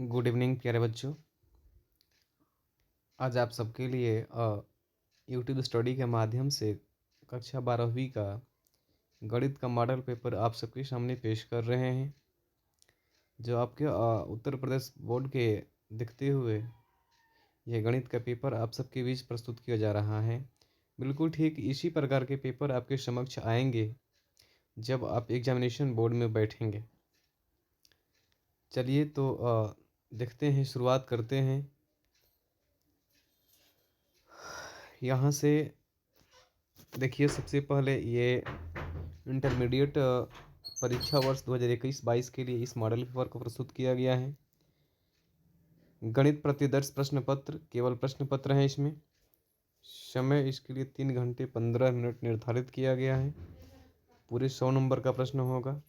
Good evening प्यारे बच्चों। आज आप सबके लिए यूट्यूब स्टडी के माध्यम से कक्षा 12वीं का गणित का मॉडल पेपर आप सबके सामने पेश कर रहे हैं, जो आपके उत्तर प्रदेश बोर्ड के दिखते हुए यह गणित का पेपर आप सबके बीच प्रस्तुत किया जा रहा है। बिल्कुल ठीक इसी प्रकार के पेपर आपके समक्ष आएंगे जब आप एग्जामिनेशन बोर्ड में बैठेंगे। चलिए तो देखते हैं, शुरुआत करते हैं। यहाँ से देखिए, सबसे पहले ये इंटरमीडिएट परीक्षा वर्ष 2021-22 के लिए इस मॉडल पेपर को प्रस्तुत किया गया है। गणित प्रतिदर्श प्रश्न पत्र, केवल प्रश्न पत्र हैं इसमें। समय इसके लिए 3 घंटे 15 मिनट निर्धारित किया गया है। पूरे 100 नंबर का प्रश्न होगा।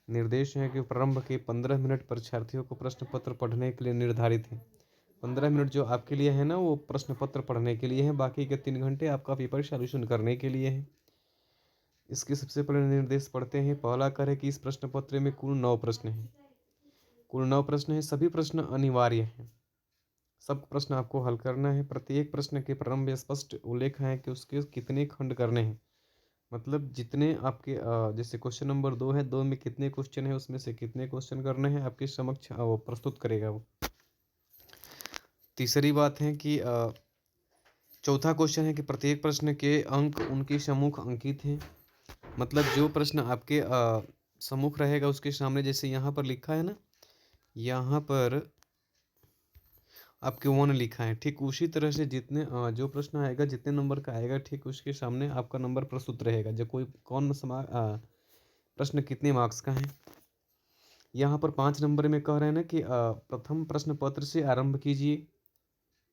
निर्देश है कि प्रारंभ के 15 मिनट परीक्षार्थियों को प्रश्न पत्र पढ़ने के लिए निर्धारित है। 15 मिनट जो आपके लिए है ना, वो प्रश्न पत्र पढ़ने के लिए है, बाकी के 3 घंटे आपका पेपर सॉल्यूशन करने के लिए है। इसके सबसे पहले निर्देश पढ़ते हैं। पहला कार्य है कि इस प्रश्न पत्र में कुल 9 प्रश्न हैं। कुल 9 प्रश्न हैं, सभी प्रश्न अनिवार्य हैं। सब प्रश्न आपको हल करना है। प्रत्येक प्रश्न के प्रारंभ में स्पष्ट उल्लेख है कि उसके कितने खंड करने हैं। मतलब जितने आपके जैसे क्वेश्चन नंबर 2 है, 2 में कितने क्वेश्चन है, उसमें से कितने क्वेश्चन करने हैं आपके समक्ष वो प्रस्तुत करेगा वो। तीसरी बात है कि चौथा क्वेश्चन है कि प्रत्येक प्रश्न के अंक उनके सम्मुख अंकित हैं। मतलब जो प्रश्न आपके सम्मुख रहेगा उसके सामने, जैसे यहाँ पर लिखा है ना, यहाँ पर आपके 1 लिखा है, ठीक उसी तरह से जितने जो प्रश्न आएगा, जितने नंबर का आएगा, ठीक उसके सामने आपका नंबर प्रस्तुत रहेगा। जब कोई प्रश्न कितने मार्क्स का है। यहाँ पर 5 नंबर में कह रहे हैं ना कि प्रथम प्रश्न पत्र से आरंभ कीजिए,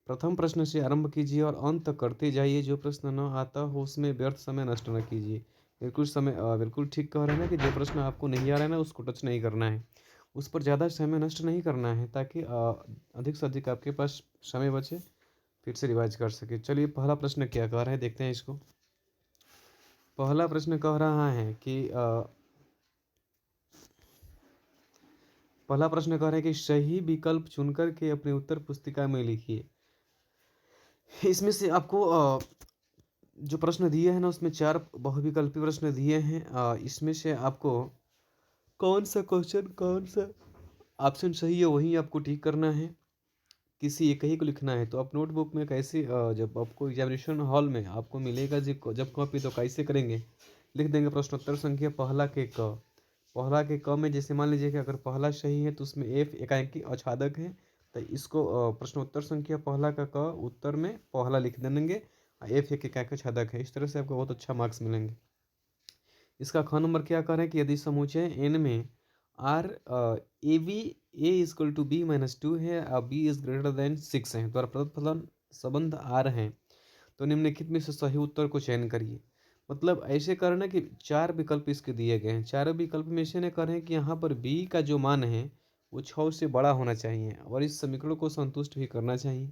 प्रथम प्रश्न से आरंभ कीजिए और अंत तक करते जाइए। जो प्रश्न न आता हो उसमें व्यर्थ समय नष्ट न कीजिए। बिल्कुल ठीक कह रहे हैं ना कि जो प्रश्न आपको नहीं आ रहा है ना, उसको टच नहीं करना है, उस पर ज़्यादा समय नष्ट नहीं करना है, ताकि अधिक से अधिक आपके पास समय बचे, फिर से रिवाइज कर सके। चलिए, पहला प्रश्न क्या कह रहा है देखते हैं इसको। पहला प्रश्न कह रहा है कि पहला प्रश्न कह रहा है कि सही विकल्प चुनकर के अपनी उत्तर पुस्तिका में लिखिए। इसमें से आपको जो प्रश्न दिए हैं ना, उसमें 4 बहुविकल्पी प्रश्न दिए हैं। इसमें से आपको कौन सा क्वेश्चन, कौन सा ऑप्शन सही है, वही आपको टिक करना है। किसी एक ही को लिखना है। तो आप नोटबुक में कैसे जब आपको एग्जामिनेशन हॉल में आपको मिलेगा जब कॉपी, तो कैसे करेंगे, लिख देंगे प्रश्नोत्तर संख्या पहला के क। पहला के क में जैसे मान लीजिए कि अगर पहला सही है तो उसमें एफ एकांकी अछादक है, तो इसको प्रश्नोत्तर संख्या पहला का क उत्तर में पहला लिख देंगे, एफ एक एकांकी अछादक है। इस तरह से आपको बहुत अच्छा मार्क्स मिलेंगे। इसका ख नंबर क्या कह रहे हैं कि यदि समुच्चय एन में R a b a equal to b minus 2 है और बी इज ग्रेटर देन 6 है, द्वारा प्रदत्त फलन संबंध आर है, तो निम्नलिखित में से सही उत्तर को चयन करिए। मतलब ऐसे करना कि 4 विकल्प इसके दिए गए हैं। चारों विकल्प में से कह रहे हैं कि यहाँ पर बी का जो मान है वो 6 से बड़ा होना चाहिए और इस समीकरण को संतुष्ट भी करना चाहिए।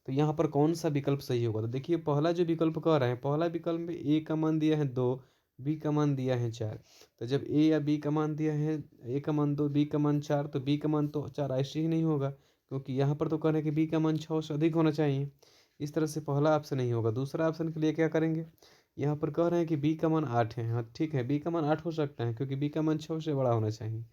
तो यहाँ पर कौन सा विकल्प सही होगा, तो देखिए पहला जो विकल्प कह रहे हैं, पहला विकल्प में ए का मान दिया है 2, बी का मान दिया है 4। तो जब ए या बी का मान दिया है, ए का मान 2, बी का मान 4, तो बी का मान तो 4 ऐसे ही नहीं होगा, क्योंकि यहाँ पर तो कह रहे हैं कि बी का मान 6 से अधिक होना चाहिए। इस तरह से पहला ऑप्शन नहीं होगा। दूसरा ऑप्शन के लिए क्या करेंगे, यहाँ पर कह रहे हैं कि बी का मान 8 है। हाँ ठीक है, बी का मान 8 हो सकता है, क्योंकि बी का मान 6 से बड़ा होना चाहिए।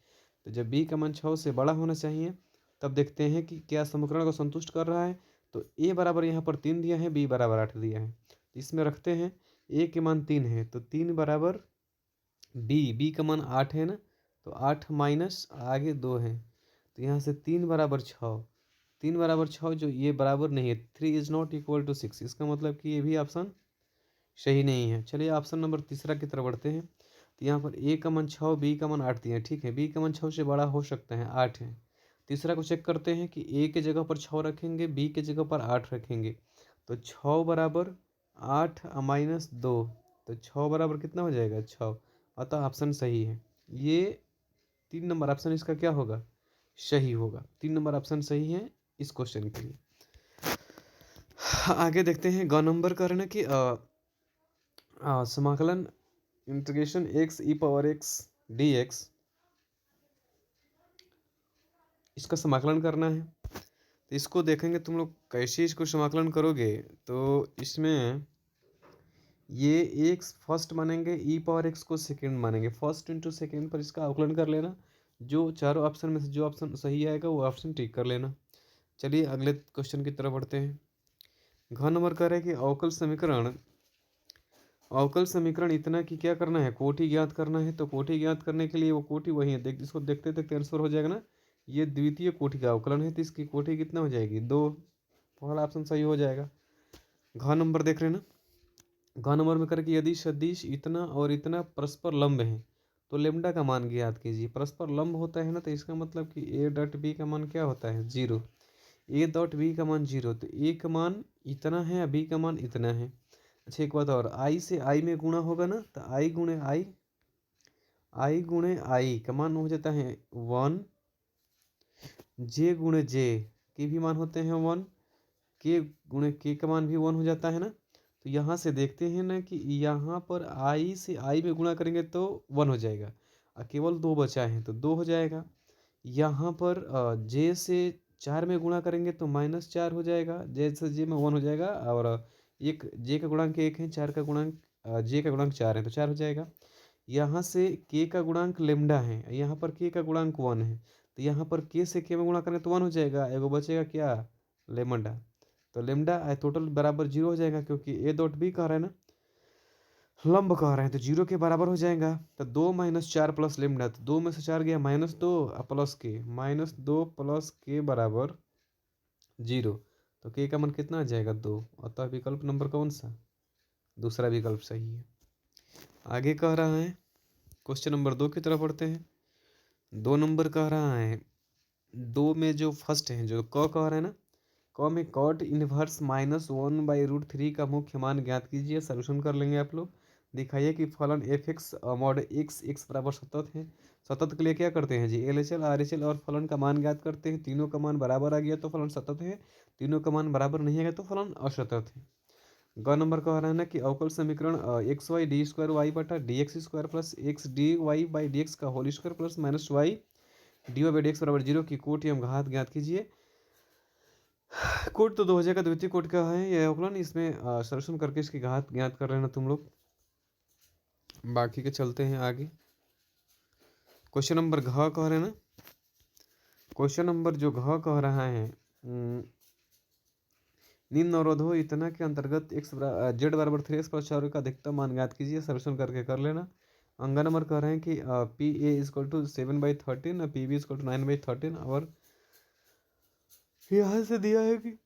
तो जब बी का मान 6 से बड़ा होना चाहिए, तब देखते हैं कि क्या समीकरण को संतुष्ट कर रहा है। तो ए बराबर यहाँ पर 3 दिया है, बी बराबर 8 दिया है, तो इसमें रखते हैं। ए के मान 3 है, तो 3 बराबर बी का मान 8 है ना, तो 8 माइनस आगे 2 है, तो यहाँ से 3 बराबर 6। 3 बराबर 6 जो ये बराबर नहीं है, 3 इज नॉट इक्वल टू 6, इसका मतलब कि ये भी ऑप्शन सही नहीं है। चलिए ऑप्शन नंबर तीसरा की तरफ बढ़ते हैं। तो यहाँ पर ए का मान 6, बी का मान 8 दिया है, ठीक है, बी का मान 6 से बड़ा हो सकता है, 8 है। तीसरा को चेक करते हैं कि ए के जगह पर 6 रखेंगे, बी के जगह पर 8 रखेंगे, तो 6 बराबर 8 माइनस 2, तो 6 बराबर कितना हो जाएगा, 6। अतः ऑप्शन सही है। ये 3 नंबर ऑप्शन इसका क्या होगा, सही होगा। 3 नंबर ऑप्शन सही है इस क्वेश्चन के लिए। आगे देखते हैं। ग नंबर करना कि समाकलन इंटीग्रेशन एक्स ई पावर एक्स डी एक्स इसका समाकलन करना है। तो इसको देखेंगे तुम लोग कैसे इसको समाकलन करोगे। तो इसमें ये एक्स फर्स्ट मानेंगे, ई पावर एक्स को सेकंड मानेंगे, फर्स्ट इंटू सेकंड पर इसका अवकलन कर लेना। जो चारों ऑप्शन में से जो ऑप्शन सही आएगा वो ऑप्शन टिक कर लेना। चलिए अगले क्वेश्चन की तरफ बढ़ते हैं। घ नंबर कह रहे हैं कि अवकल समीकरण इतना कि क्या करना है, कोटि ज्ञात करना है। तो कोटि ज्ञात करने के लिए वो कोटि वही है, देख इसको देखते देखते आंसर हो जाएगा ना। ये द्वितीय कोटि का अवकलन है तो इसकी कोटि कितना हो जाएगी, 2। पहला ऑप्शन सही हो जाएगा। घ नंबर देख रहे हैं ना। घ नंबर में करके यदि सदिश इतना और इतना परस्पर लंब है तो लेमडा का मान ज्ञात कीजिए। परस्पर लंब होता है ना, तो इसका मतलब कि ए डॉट बी का मान क्या होता है, 0। ए डॉट बी का मान 0, तो ए का मान इतना है और बी का मान इतना है। अच्छा एक बात और, आई से आई में गुणा होगा ना, तो आई गुणे आई का मान हो जाता है 1। जे गुणे जे के भी मान होते हैं 1। के गुणे के का मान भी 1 हो जाता है ना। तो यहाँ से देखते हैं ना कि यहाँ पर आई से आई में गुणा करेंगे तो 1 हो जाएगा और केवल 2 बचा है तो 2 हो जाएगा। यहाँ पर जे से 4 में गुणा करेंगे तो -4 हो जाएगा, जे से जे में 1 हो जाएगा। और एक जे का गुणांक 1 है, 4 का गुणांक जे का गुणांक 4 है तो 4 हो जाएगा। यहाँ से के का गुणांक लेमडा है, यहाँ पर के का गुणांक 1 है, तो यहाँ पर के से के में गुणा करें तो 1 हो जाएगा, एगो बचेगा क्या, लेमडा। तो लेमडा टोटल बराबर 0 हो जाएगा क्योंकि ए डॉट बी कह रहा है ना, लंब कह रहे हैं तो 0 के बराबर हो जाएगा। तो 2 - 4 प्लस लेमडा, तो 2 में से 4 गया -2 प्लस के, -2 प्लस के बराबर 0। तो के का मान कितना आ जाएगा, 2। अतः विकल्प नंबर कौन सा, दूसरा विकल्प सही है। आगे कह रहा है क्वेश्चन नंबर 2 की तरफ बढ़ते हैं। 2 नंबर कह रहा है, 2 में जो फर्स्ट है जो क कह रहा है ना, क में कॉट इनवर्स -1/√3 का मुख्य मान ज्ञात कीजिए। सॉल्यूशन कर लेंगे आप लोग। दिखाइए कि फलन एफ एक्स मॉड एक्स बराबर सतत है। सतत के लिए क्या करते हैं जी, LHL RHL और फलन का मान ज्ञात करते हैं। तीनों का मान बराबर आ गया तो फलन सतत है, तीनों का मान बराबर नहीं आएगा तो फलन असतत है। ग नंबर कह रहा है ना कि अवकल समीकरण x y d square y बटा d x square plus x d y by d x का whole square plus minus y d y by d x बराबर 0 की कोट एवं घात ज्ञात कीजिए। कोट तो 2 हो जाएगा, द्वितीय कोट का है यह अवकलन। इसमें सॉल्यूशन करके इसकी घात ज्ञात कर लेना तुम लोग। बाकी के चलते हैं आगे। क्वेश्चन नंबर घ कह रहे हैं ना, क्वेश्चन नंबर जो घ कह रहा है, निम्न अवरोधो इतना के अंतर्गत जेड बराबर 3x प्लस 4 का अधिकतम मान ज्ञात कीजिए। सॉल्यूशन करके कर लेना। अंगा नंबर कह रहे हैं कि पी ए इजक्वल टू 7/13 और पी बी इजक्वल टू 9/13। और यहाँ से दिया है कि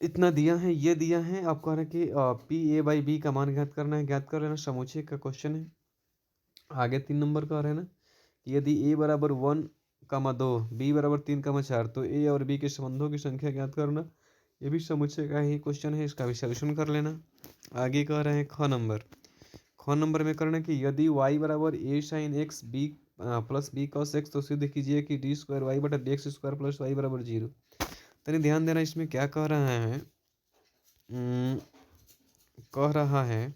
इतना दिया है, ये दिया है। आप कह रहे हैं कि पी ए बाई बी का मान ज्ञात करना है, ज्ञात कर लेना। समुच्चय का क्वेश्चन है। आगे 3 नंबर कह रहे हैं ना कि यदि ए बराबर 1,2 बी बराबर 3,4 तो ए और बी के संबंधों की संख्या ज्ञात करना। ये भी समुच्चय का ही क्वेश्चन है, इसका भी सॉल्यूशन कर लेना। आगे कह रहे हैं ख नंबर में करना कि यदि y बराबर a sine x b plus b cos x तो सिद्ध कीजिए कि डी स्क्वायर वाई बटा d x square plus y बराबर 0। तनी ध्यान देना, इसमें क्या कह रहा है, कह रहा है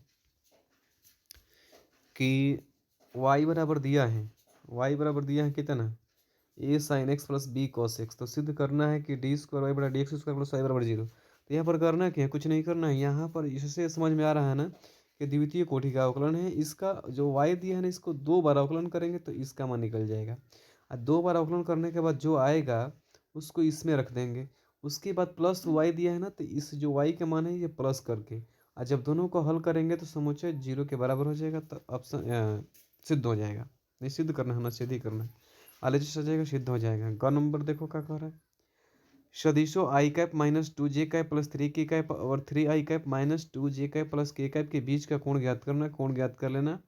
कि y बराबर दिया है कितना, a sine x plus b cos x. तो सिद्ध करना है कि डी स्क्वायर वाई बटा d x square plus y बराबर 0। तो यहाँ पर करना क्या है, कुछ नहीं करना है। यहाँ पर इससे समझ में आ रहा है ना कि द्वितीय कोटि का अवकलन है। इसका जो y दिया है ना, इसको 2 बार अवकलन करेंगे तो इसका मान निकल जाएगा। और 2 बार अवकलन करने के बाद जो आएगा उसको इसमें रख देंगे। उसके बाद प्लस y दिया है ना, तो इस जो y का मान है ये प्लस करके, और जब दोनों को हल करेंगे तो समुच्चय 0 के बराबर हो जाएगा। तो ऑप्शन सिद्ध हो जाएगा। नहीं सिद्ध करना है ना, सिद्ध ही करना है। आलोचित सजाएगा, सिद्ध हो जाएगा। ग नंबर देखो क्या कह रहा है, सदिशो i cap -2j cap plus 3k cap और 3i cap -2j cap plus k cap के बीच का कोण ज्ञात करना। कोण ज्ञात कर लेना।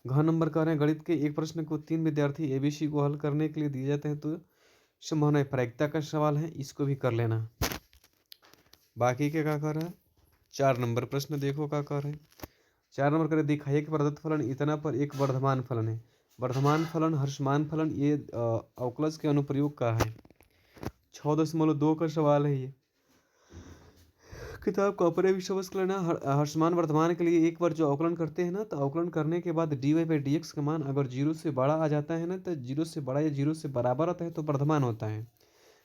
घ नंबर कह रहे हैं गणित के एक प्रश्न को 3 विद्यार्थी एबीसी को हल करने के लिए दिए जाते हैं तो संभावना प्रायिकता का सवाल है, इसको भी कर लेना। बाकी क्या कर रहा है, 4 नंबर प्रश्न देखो क्या कर रहे हैं। 4 नंबर कर दिखाइए कि प्रदत्त फलन इतना पर एक वर्धमान फलन है। वर्धमान फलन हर्षमान फलन ये अवकलज के अनुप्रयोग का है। 6.2 का सवाल है ये। किताब को अपने भी समझ कर लेना। हर्षमान वर्तमान के लिए एक बार जो अवकलन करते हैं ना, तो अवकलन करने के बाद dy बाई डी एक्स का मान अगर जीरो से बड़ा आ जाता है ना, तो जीरो से बड़ा या जीरो से बराबर आता है तो वर्धमान होता है।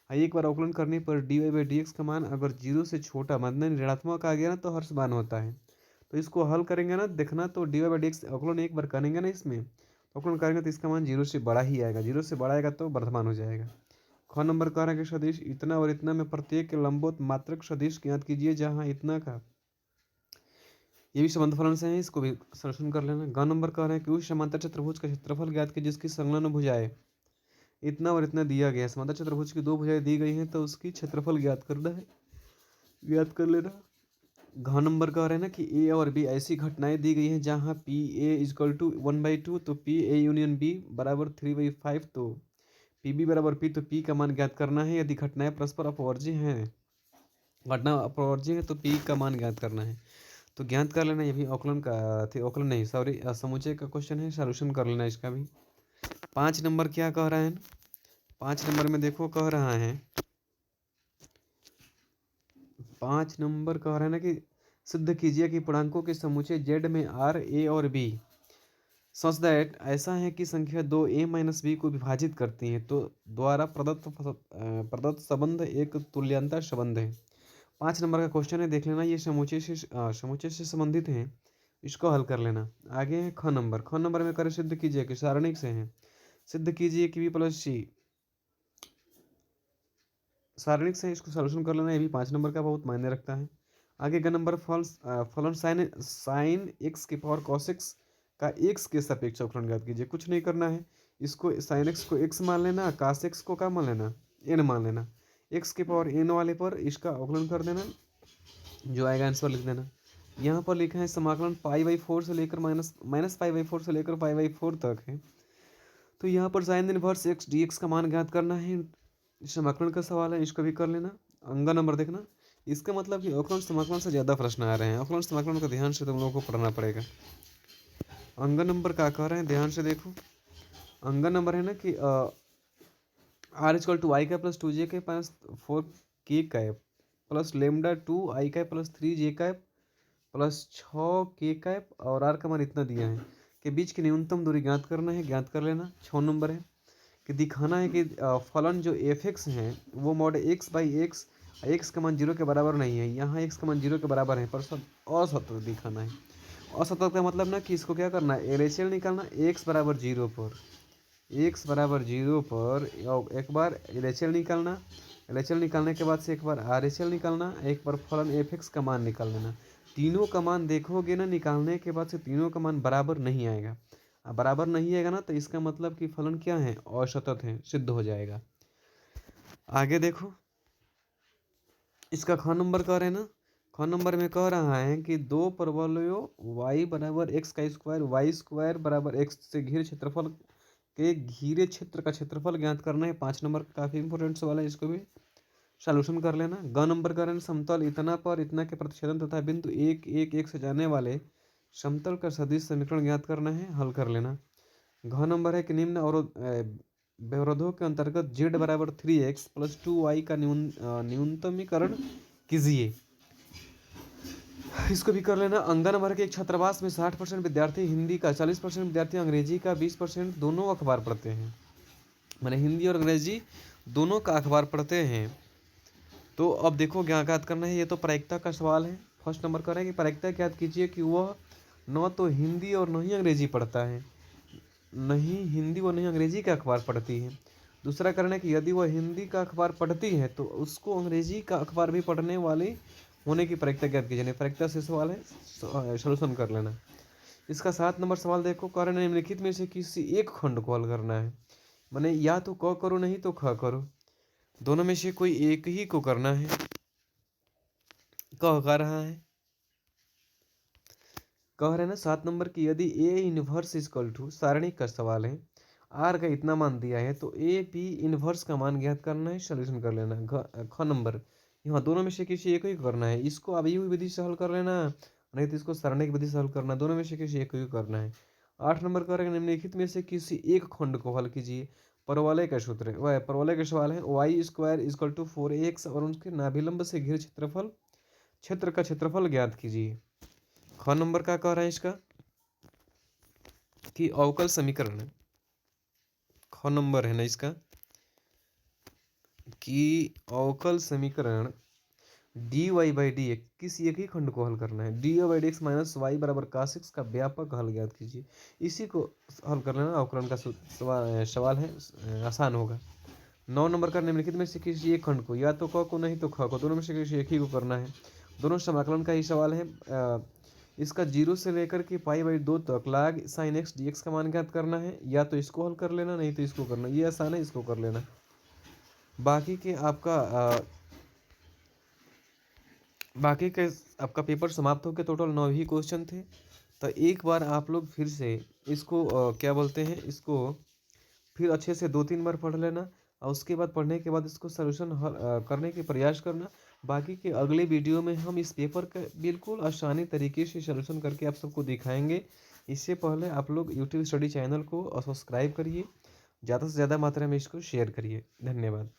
एक बार अवकलन करने पर dy बाई डी एक्स का मान अगर जीरो से छोटा मतलब ऋणात्मक आ गया ना, तो हर्षमान होता है। तो इसको हल करेंगे ना, देखना तो dy बाई डी एक्स अवकलन एक बार करेंगे ना, इसमें अवकलन करेंगे तो इसका मान जीरो से बड़ा ही आएगा, जीरो से बड़ा आएगा तो वर्धमान हो जाएगा। ख नंबर कह रहा है कि सदिश इतना और इतना में प्रत्येक के लंबवत मात्रक सदिश ज्ञात कीजिए जहां इतना का ये भी संबंध फलन से है, इसको भी सॉल्यूशन कर लेना। ग नंबर कह रहे हैं कि उस समांतर चतुर्भुज का क्षेत्रफल ज्ञात कीजिए जिसकी संलग्न भुजाएं इतना और इतना दिया गया है। समांतर चतुर्भुज की दो भुजाएं दी गई हैं तो उसकी क्षेत्रफल ज्ञात करना है, ज्ञात कर लेना। घ नंबर कह रहे हैं ना कि ए और बी ऐसी घटनाएं दी गई हैं जहां पी ए इजकल टू 1/2 तो पी ए यूनियन बी बराबर 3/5 तो पी बी बराबर पी, तो पी का मान ज्ञात करना है। यदि घटनाएं परस्पर अपवर्ज्य हैं, घटना अपवर्ज्य है तो पी का मान ज्ञात करना है। तो ज्ञात कर लेना, ये भी अवकलन का अवकलन नहीं सॉरी समुच्चय का क्वेश्चन है, सॉल्यूशन कर लेना इसका भी। 5 नंबर क्या कह रहा है? 5 नंबर में देखो कह रहा है, 5 नंबर कह रहा है ना कि सिद्ध कीजिए कि पूर्णांकों के समुच्चय z में r a और b सच दैट ऐसा है कि संख्या 2 a माइनस बी को विभाजित करती है तो द्वारा प्रदत्त संबंध एक तुल्यंता संबंध है। 5 नंबर का क्वेश्चन है, देख लेना। ये समुच्चय से संबंधित हैं, इसको हल कर लेना। आगे है ख नंबर में करे सिद्ध कीजिए कि सारणिक से है, सिद्ध कीजिए कि b प्लस सी सारणिक से, इसको सॉल्यूशन कर लेना। ये भी 5 नंबर का बहुत मायने रखता है। आगे का नंबर फलन साइन एक्स की पावर कॉस एक्स का एक्स के सापेक्ष अवकलन ज्ञात कीजिए। कुछ नहीं करना है, इसको साइन एक्स को एक्स मान लेना, कास एक्स को क्या मान लेना, एन मान लेना। एक्स के पावर एन वाले पर इसका अवकलन कर देना, जो आएगा आंसर लिख देना। यहाँ पर लिखा है समाकलन π/4 से लेकर माइनस π/4 से लेकर π/4 तक है। तो यहाँ पर sine inverse x D x का मान ज्ञात करना है, समाकलन का सवाल है, इसको भी कर लेना। अंगा नंबर देखना, इसका मतलब कि अवकलन समाकलन से ज़्यादा प्रश्न आ रहे हैं, अवकलन समाकलन का ध्यान से तुम लोगों को पढ़ना पड़ेगा। अंगा नंबर क्या कह रहे हैं, ध्यान से देखो। अंगा नंबर है ना कि r इक्वल टू आई का प्लस 2j का plus 4k cap plus lambda 2 आई का plus 3j cap plus 6k cap और r का मान इतना दिया है के बीच की न्यूनतम दूरी ज्ञात करना है, ज्ञात कर लेना। 6 नंबर है कि दिखाना है कि फलन जो एफ एक्स है वो mod x by x, x का मान 0 के बराबर नहीं है, यहाँ एक्स का मान 0 के बराबर है पर सब असतत दिखाना है। असतत का मतलब ना कि इसको क्या करना है, एलएचएल निकालना। एक्स बराबर 0 पर, एक्स बराबर 0 पर एक बार एलएचएल निकालना, एलएचएल निकालने के बाद से एक बार आरएचएल निकालना, एक बार फलन एफ एक्स का मान निकाल लेना। तीनों का मान देखोगे ना, निकालने के बाद से तीनों का मान बराबर नहीं आएगा। अब बराबर नहीं आएगा ना, तो इसका मतलब कि फलन क्या है, असतत है, सिद्ध हो जाएगा। आगे देखो, इसका ख नंबर कह रहे हैं ना, ख नंबर में कह रहा है कि दो परवलयों y बराबर एक्स का स्क्वायर वाई स्क्वायर बराबर एक्स से घिरे क्षेत्रफल के घिरे क्षेत्र का क्षेत्रफल ज्ञात करना है। 5 नंबर काफ़ी इंपॉर्टेंट सवाल है, इसको भी सॉल्यूशन कर लेना। ग नंबर का रहे समतल इतना पर इतना के प्रतिच्छेदन तथा बिंदु 1 1 1 से जाने वाले समतल का सदिश समीकरण ज्ञात करना है, हल कर लेना। घ नंबर है कि निम्न व्यवरोधों के अंतर्गत z बराबर 3x प्लस 2y का न्यूनतमीकरण कीजिए, इसको भी कर लेना। अंगा नंबर के एक छात्रावास में 60% विद्यार्थी हिंदी का, 40% विद्यार्थी अंग्रेजी का, 20% दोनों अखबार पढ़ते हैं, मैंने हिंदी और अंग्रेजी दोनों का अखबार पढ़ते हैं। तो अब देखो क्या ज्ञात करना है, ये तो प्रायिकता का सवाल है। फर्स्ट नंबर कर रहे हैं कि प्रायिकता ज्ञात कीजिए कि वह न तो हिंदी और न ही अंग्रेजी पढ़ता है, नहीं हिंदी व नहीं अंग्रेजी का अखबार पढ़ती है। दूसरा करना है कि यदि वह हिंदी का अखबार पढ़ती है तो उसको अंग्रेजी का अखबार भी पढ़ने वाली होने की प्रायिकता ज्ञात कीजिए। प्रायिकता से सवाल है, सॉल्यूशन कर लेना। इसका 7 नंबर सवाल देखो, कारण निम्नलिखित में से किसी एक खंड को हल करना है, माने या तो क करो नहीं तो ख करो, दोनों में से कोई एक ही को करना है। कह कर रहा है, कह रहे ना 7 नंबर की यदि ए इनवर्स इजकल टू, सारणी का सवाल है, आर का इतना मान दिया है तो ए पी इनवर्स का मान ज्ञात करना है, सॉल्यूशन कर लेना। ख नंबर यहाँ दोनों में से किसी एक ही करना है, इसको अभी हुई विधि से हल कर लेना, नहीं तो इसको सारणी की विधि से हल करना, दोनों में से किसी एक ही करना है। 8 नंबर करेंगे निम्नलिखित में से किसी एक खंड को हल कीजिए। परवलय का सूत्र है, वह परवलय का सवाल है, Y square is equal to 4x और उसके नाभिलंब से घिरे क्षेत्रफल क्षेत्र का क्षेत्रफल ज्ञात कीजिए। ख नंबर का कह रहा है इसका कि अवकल समीकरण, ख नंबर है ना इसका कि अवकल समीकरण d y by d x किसी एक ही खंड को हल करना है। D y by d x minus y बराबर cos x का व्यापक हल ज्ञात कीजिए। इसी को हल कर लेना, अवकलन का सवाल है, आसान होगा। 9 नंबर का निम्नलिखित में से किसी एक खंड को, या तो क को नहीं तो ख को, दोनों में से किसी एक ही को करना है। दोनों समाकलन का ही सवाल है। इसका 0 से लेकर के पाई बाई 2 तक log sin x dx का मान ज्ञात करना है। या तो इसको हल कर लेना, नहीं तो इसको करना, ये आसान है, इसको कर लेना। बाकी के आपका पेपर समाप्त होकर टोटल 9 ही क्वेश्चन थे। तो एक बार आप लोग फिर से इसको क्या बोलते हैं, इसको फिर अच्छे से 2-3 बार पढ़ लेना, और उसके बाद पढ़ने के बाद इसको सलूशन करने के प्रयास करना। बाकी के अगले वीडियो में हम इस पेपर का बिल्कुल आसानी तरीके से सलूशन करके आप सबको दिखाएंगे। इससे पहले आप लोग यूट्यूब स्टडी चैनल को सब्सक्राइब करिए, ज़्यादा से ज़्यादा मात्रा में इसको शेयर करिए। धन्यवाद।